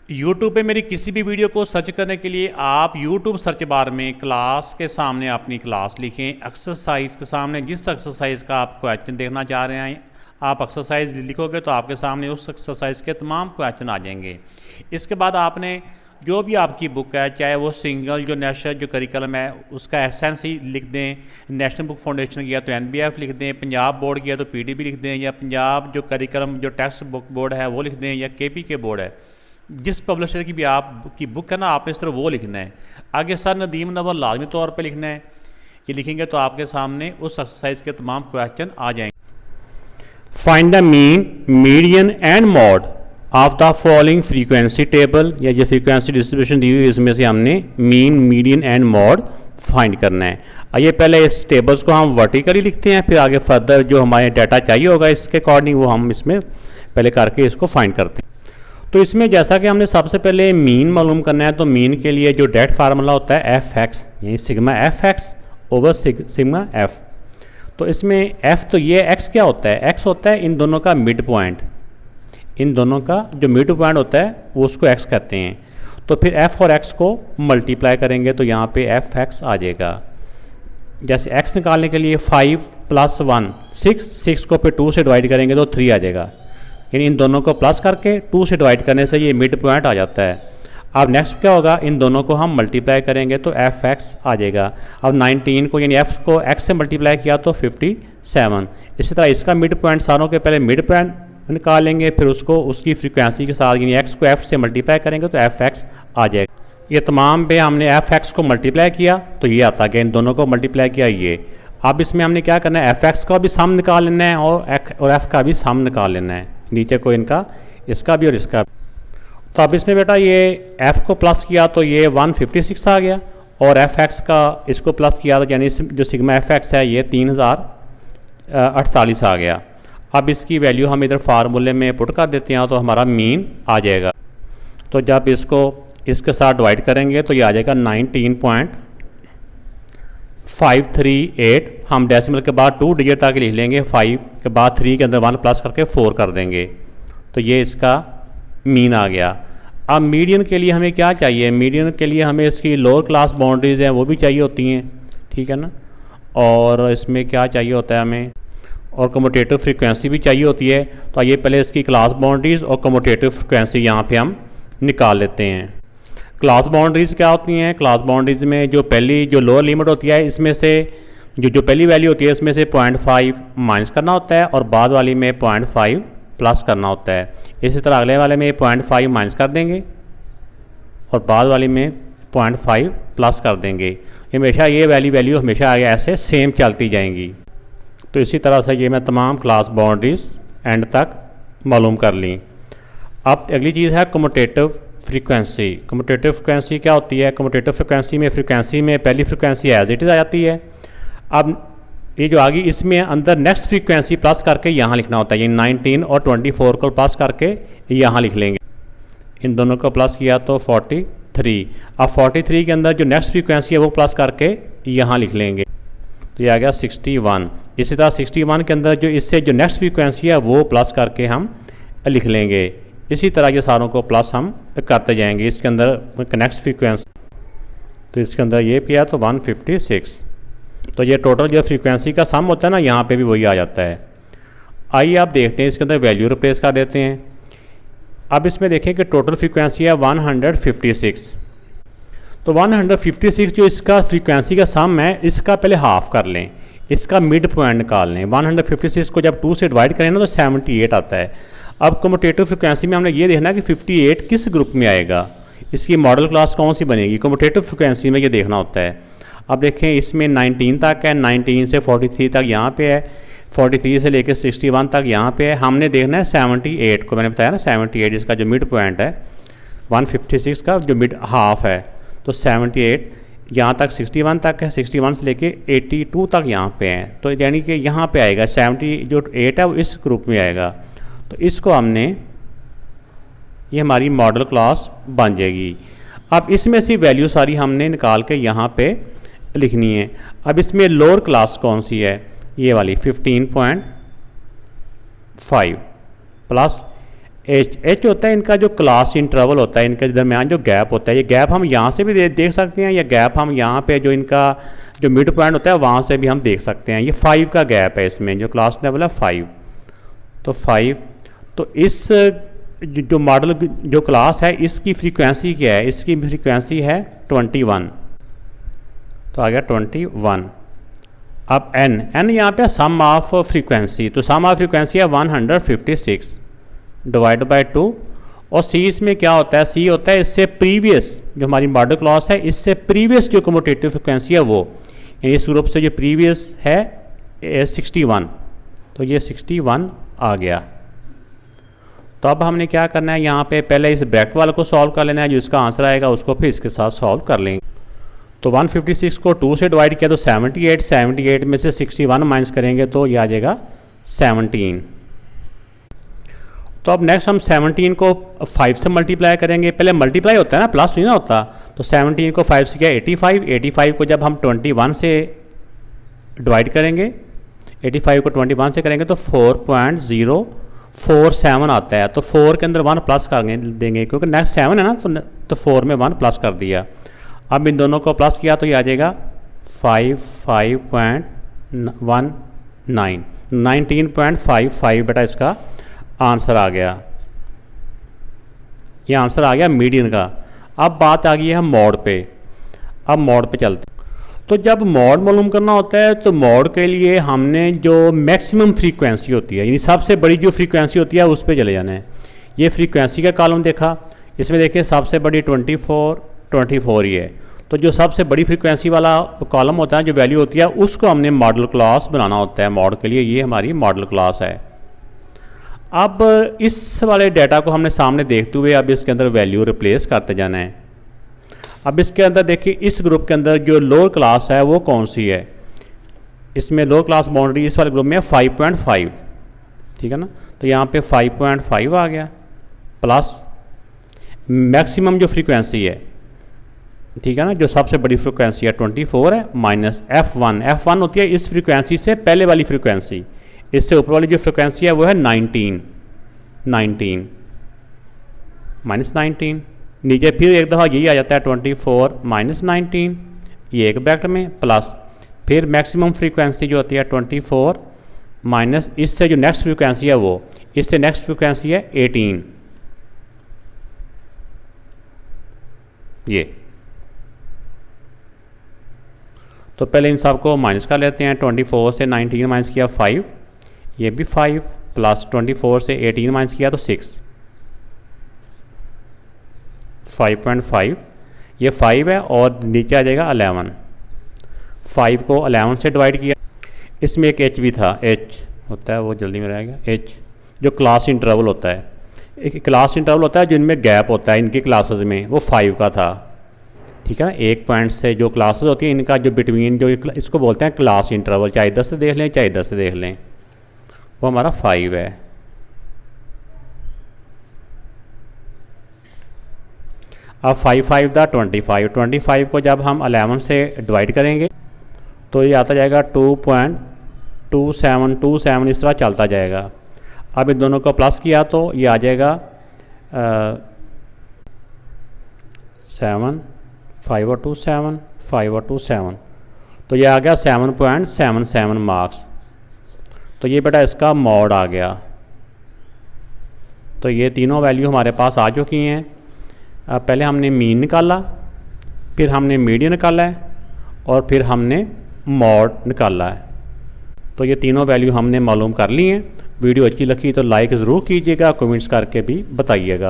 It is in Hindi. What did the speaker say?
YouTube पे मेरी किसी भी वीडियो को सर्च करने के लिए आप YouTube सर्च बार में क्लास के सामने अपनी क्लास लिखें। एक्सरसाइज के सामने जिस एक्सरसाइज का आप क्वेश्चन देखना चाह रहे हैं आप एक्सरसाइज लिखोगे तो आपके सामने उस एक्सरसाइज के तमाम क्वेश्चन आ जाएंगे। इसके बाद आपने जो भी आपकी बुक है, चाहे वो सिंगल जो नेशनल जो करिकुलम है उसका एसेंस ही लिख दें, नेशनल बुक फाउंडेशन किया तो NBF लिख दें, पंजाब बोर्ड किया तो PDB लिख दें, या पंजाब जो करिकुलम जो टेक्स्ट बुक बोर्ड है वो लिख दें, या KPK बोर्ड है, जिस पब्लिशर की भी आपकी बुक है ना आपने इस तरह वो लिखना है। आगे सर नदीम नवल लाजमी तौर पे लिखना है। ये लिखेंगे तो आपके सामने उस एक्सरसाइज के तमाम क्वेश्चन आ जाएंगे। Find the mean, median and mod of the following frequency table, या जो फ्रीक्वेंसी डिस्ट्रीब्यूशन दी हुई इसमें से हमने mean, median and mod find करना है। आइए पहले इस टेबल्स को हम वर्टिकली लिखते हैं, फिर आगे फर्दर जो हमारे डाटा चाहिए होगा इसके अकॉर्डिंग वो हम इसमें पहले करके इसको फाइंड करते हैं। तो इसमें जैसा कि हमने सबसे पहले मीन मालूम करना है, तो मीन के लिए जो डायरेक्ट फार्मूला होता है FX, यानी sigma FX over sigma F। तो इसमें F तो ये X क्या होता है, X होता है इन दोनों का मिड पॉइंट, इन दोनों का जो मिड पॉइंट होता है वो उसको X कहते हैं। तो फिर F और X को मल्टीप्लाई करेंगे तो यहाँ पे FX आ जाएगा। जैसे X निकालने के लिए 5 + 1 6 को फिर 2 से डिवाइड करेंगे तो 3 आ जाएगा, यानी इन दोनों को प्लस करके 2 से डिवाइड करने से ये मिड पॉइंट आ जाता है। अब नेक्स्ट क्या होगा, इन दोनों को हम मल्टीप्लाई करेंगे तो FX आ जाएगा। अब 19 को यानी F को X से मल्टीप्लाई किया तो 57। इसी तरह इसका मिड पॉइंट, सारों के पहले मिड पॉइंट निकालेंगे फिर उसको उसकी फ्रीक्वेंसी के साथ यानी X को F से मल्टीप्लाई करेंगे तो FX आ जाएगा। ये तमाम पे हमने FX को मल्टीप्लाई किया तो ये आता गया, इन दोनों को मल्टीप्लाई किया ये। अब इसमें हमने क्या करना है, FX का भी सम निकाल लेना है और F का भी सम निकाल लेना है, नीचे को इनका, इसका भी और इसका भी। तो अब इसमें बेटा ये F को प्लस किया तो ये 156 आ गया, और FX का इसको प्लस किया तो यानी जो सिग्मा FX है ये 3048 आ गया। अब इसकी वैल्यू हम इधर फार्मूले में पुट कर देते हैं तो हमारा मीन आ जाएगा। तो जब इसको इसके साथ डिवाइड करेंगे तो ये आ जाएगा 19.538। हम डेसिमल के बाद 2 डिजिट तक लिख लेंगे, 5 के बाद 3 के अंदर 1 प्लस करके 4 कर देंगे तो ये इसका मीन आ गया। अब मीडियन के लिए हमें क्या चाहिए, मीडियन के लिए हमें इसकी लोअर क्लास बाउंड्रीज हैं वो भी चाहिए होती हैं, ठीक है ना, और इसमें क्या चाहिए होता है हमें, और कम्यूटेटिव फ्रीक्वेंसी भी चाहिए होती है। तो आइए पहले इसकी क्लास बाउंड्रीज़ और कम्यूटेटिव फ्रीक्वेंसी यहाँ पे हम निकाल लेते हैं। क्लास बाउंड्रीज़ क्या होती हैं, क्लास बाउंड्रीज़ में जो पहली जो लोअर लिमिट होती है इसमें से जो पहली वैल्यू होती है इसमें से 0.5 माइनस करना होता है और बाद वाली में 0.5 प्लस करना होता है। इसी तरह अगले वाले में 0.5 माइनस कर देंगे और बाद वाली में 0.5 प्लस कर देंगे। हमेशा ये वैल्यू हमेशा आगे ऐसे सेम चलती जाएंगी। तो इसी तरह से ये मैं तमाम क्लास बाउंड्रीज एंड तक मालूम कर ली। अब अगली चीज़ है कम्यूटेटिव फ्रीक्वेंसी। कम्यूटेटिव फ्रीक्वेंसी क्या होती है, कम्यूटेटिव फ्रीक्वेंसी में पहली फ्रीक्वेंसी एज इट इज़ आ जाती है। अब ये जो आगे इसमें अंदर नेक्स्ट फ्रीक्वेंसी प्लस करके यहाँ लिखना होता है, ये 19 और 24 को प्लस करके यहाँ लिख लेंगे। इन दोनों को प्लस किया तो 43। अब 43 के अंदर जो नेक्स्ट फ्रीक्वेंसी है वो प्लस करके यहाँ लिख लेंगे तो ये आ गया 61। इसी तरह 61 के अंदर जो इससे जो नेक्स्ट फ्रीक्वेंसी है वो प्लस करके हम लिख लेंगे। इसी तरह ये सारों को प्लस हम करते जाएंगे। इसके अंदर नेक्स्ट फ्रीक्वेंसी तो इसके अंदर ये किया तो 156। तो ये टोटल जो फ्रीक्वेंसी का सम होता है ना यहाँ पे भी वही आ जाता है। आइए आप देखते हैं इसके अंदर वैल्यू रिप्लेस कर देते हैं। अब इसमें देखें कि टोटल फ्रीक्वेंसी है 156। तो 156 जो इसका फ्रीक्वेंसी का सम है इसका पहले हाफ कर लें, इसका मिड पॉइंट निकाल लें। 156 को जब 2 से डिवाइड करें ना तो 78 आता है। अब कम्यूटेटिव फ्रीक्वेंसी में हमने ये देखना कि 58 किस ग्रुप में आएगा, इसकी मॉडल क्लास कौन सी बनेगी, कम्यूटेटिव फ्रीक्वेंसी में ये देखना होता है। अब देखें इसमें 19 तक है, 19 से 43 तक यहाँ पे है, 43 से लेकर 61 तक यहाँ पे है। हमने देखना है 78 को, मैंने बताया ना 78 इसका जो मिड पॉइंट है 156 का जो मिड हाफ है, तो 78 यहाँ तक 61 तक है, 61 से लेके 82 तक यहाँ पे है। तो यानी कि यहाँ पे आएगा 78 है वो इस ग्रुप में आएगा। तो इसको हमने, ये हमारी मॉडल क्लास बन जाएगी। अब इसमें से वैल्यू सारी हमने निकाल के यहाँ पे लिखनी है। अब इसमें लोअर क्लास कौन सी है, ये वाली 15.5 प्लस एच होता है इनका जो क्लास इंटरवल होता है, इनके दरमियान जो गैप होता है, ये गैप हम यहाँ से भी देख सकते हैं, या गैप हम यहाँ पे जो इनका जो मिड पॉइंट होता है वहाँ से भी हम देख सकते हैं। ये 5 का गैप है, इसमें जो क्लास लेवल है 5, तो 5। तो इस जो मॉडल जो क्लास है इसकी फ्रीक्वेंसी क्या है, इसकी फ्रीक्वेंसी है 21, तो आ गया 21। अब n यहाँ पे सम ऑफ फ्रीक्वेंसी, तो सम ऑफ फ्रीक्वेंसी है 156 डिवाइड बाई 2, और c इसमें क्या होता है, c होता है इससे प्रीवियस जो हमारी मॉडल क्लास है इससे प्रीवियस जो कम्यूटेटिव फ्रीक्वेंसी है वो, यानी इस ग्रुप से जो प्रीवियस है 61, तो ये 61 आ गया। तो अब हमने क्या करना है, यहाँ पे पहले इस ब्रैकेट वाले को सॉल्व कर लेना है, जो इसका आंसर आएगा उसको फिर इसके साथ सॉल्व कर लेंगे। तो 156 को 2 से डिवाइड किया तो 78, 78 में से 61 माइनस करेंगे तो ये आ जाएगा 17। तो अब नेक्स्ट हम 17 को 5 से मल्टीप्लाई करेंगे, पहले मल्टीप्लाई होता है ना, प्लस नहीं ना होता। तो 17 को 5 से किया 85, 85 को जब हम 21 से डिवाइड करेंगे, 85 को 21 से करेंगे तो 4.047 आता है। तो 4 के अंदर 1 प्लस कर देंगे क्योंकि नेक्स्ट 7 है ना, तो 4 में 1 प्लस कर दिया। अब इन दोनों को प्लस किया तो ये आ जाएगा 55.19, 19.55 बेटा इसका आंसर आ गया। ये आंसर आ गया मीडियन का। अब बात आ गई है मॉड पे। अब मॉड पे चलते हैं। तो जब मॉड मालूम करना होता है तो मॉड के लिए हमने जो मैक्सिमम फ्रीक्वेंसी होती है, यानी सबसे बड़ी जो फ्रीक्वेंसी होती है उस पर चले जाना है। ये फ्रीक्वेंसी का कॉलम देखा, इसमें देखिए सबसे बड़ी 24 ही है। तो जो सबसे बड़ी फ्रीक्वेंसी वाला कॉलम होता है, जो वैल्यू होती है, उसको हमने मॉडल क्लास बनाना होता है मॉड के लिए। ये हमारी मॉडल क्लास है। अब इस वाले डाटा को हमने सामने देखते हुए अब इसके अंदर वैल्यू रिप्लेस करते जाना है। अब इसके अंदर देखिए इस ग्रुप के अंदर जो लोअर क्लास है वो कौन सी है, इसमें लोअर क्लास बाउंड्री इस वाले ग्रुप में है 5.5, ठीक है ना। तो यहाँ पे 5.5 आ गया प्लस मैक्सिमम जो फ्रीक्वेंसी है, ठीक है ना, जो सबसे बड़ी फ्रीक्वेंसी है 24 है, माइनस F1 होती है इस फ्रीक्वेंसी से पहले वाली फ्रीक्वेंसी, इससे ऊपर वाली जो फ्रीक्वेंसी है वो है 19 माइनस 19। नीचे फिर एक दफ़ा यही आ जाता है 24 माइनस 19, ये एक ब्रैकेट में प्लस फिर मैक्सिमम फ्रीक्वेंसी जो होती है 24 माइनस इससे जो नेक्स्ट फ्रीक्वेंसी है वो, इससे नेक्स्ट फ्रीक्वेंसी है 18। ये तो पहले इन सब को माइनस कर लेते हैं। 24 से 19 माइनस किया 5, ये भी 5 प्लस 24 से 18 माइनस किया तो 6, 5.5 ये 5 है और नीचे आ जाएगा 11। 5 को 11 से डिवाइड किया, इसमें एक h भी था, h होता है वो जल्दी में रहेगा, h जो क्लास इंटरवल होता है, एक क्लास इंटरवल होता है जिनमें गैप होता है इनकी क्लासेस में, वो 5 का था, ठीक है ना। एक पॉइंट से जो क्लासेस होती हैं इनका जो बिटवीन जो इसको बोलते हैं क्लास इंटरवल, चाहे 10 से देख लें चाहे 10 से देख लें, वो हमारा 5 है। अब 5 दा 25 को जब हम 11 से डिवाइड करेंगे तो ये आता जाएगा 2.2727 इस तरह चलता जाएगा। अब इन दोनों को प्लस किया तो ये आ जाएगा 7, 5 और 2 7, 5 और 2 7, तो ये आ गया 7.77 मार्क्स। तो ये बेटा इसका मॉड आ गया। तो ये तीनों वैल्यू हमारे पास आ चुकी हैं। अब पहले हमने मीन निकाला, फिर हमने मीडियन निकाला है और फिर हमने मॉड निकाला है। तो ये तीनों वैल्यू हमने मालूम कर ली हैं। वीडियो अच्छी लगी तो लाइक ज़रूर कीजिएगा, कमेंट्स करके भी बताइएगा।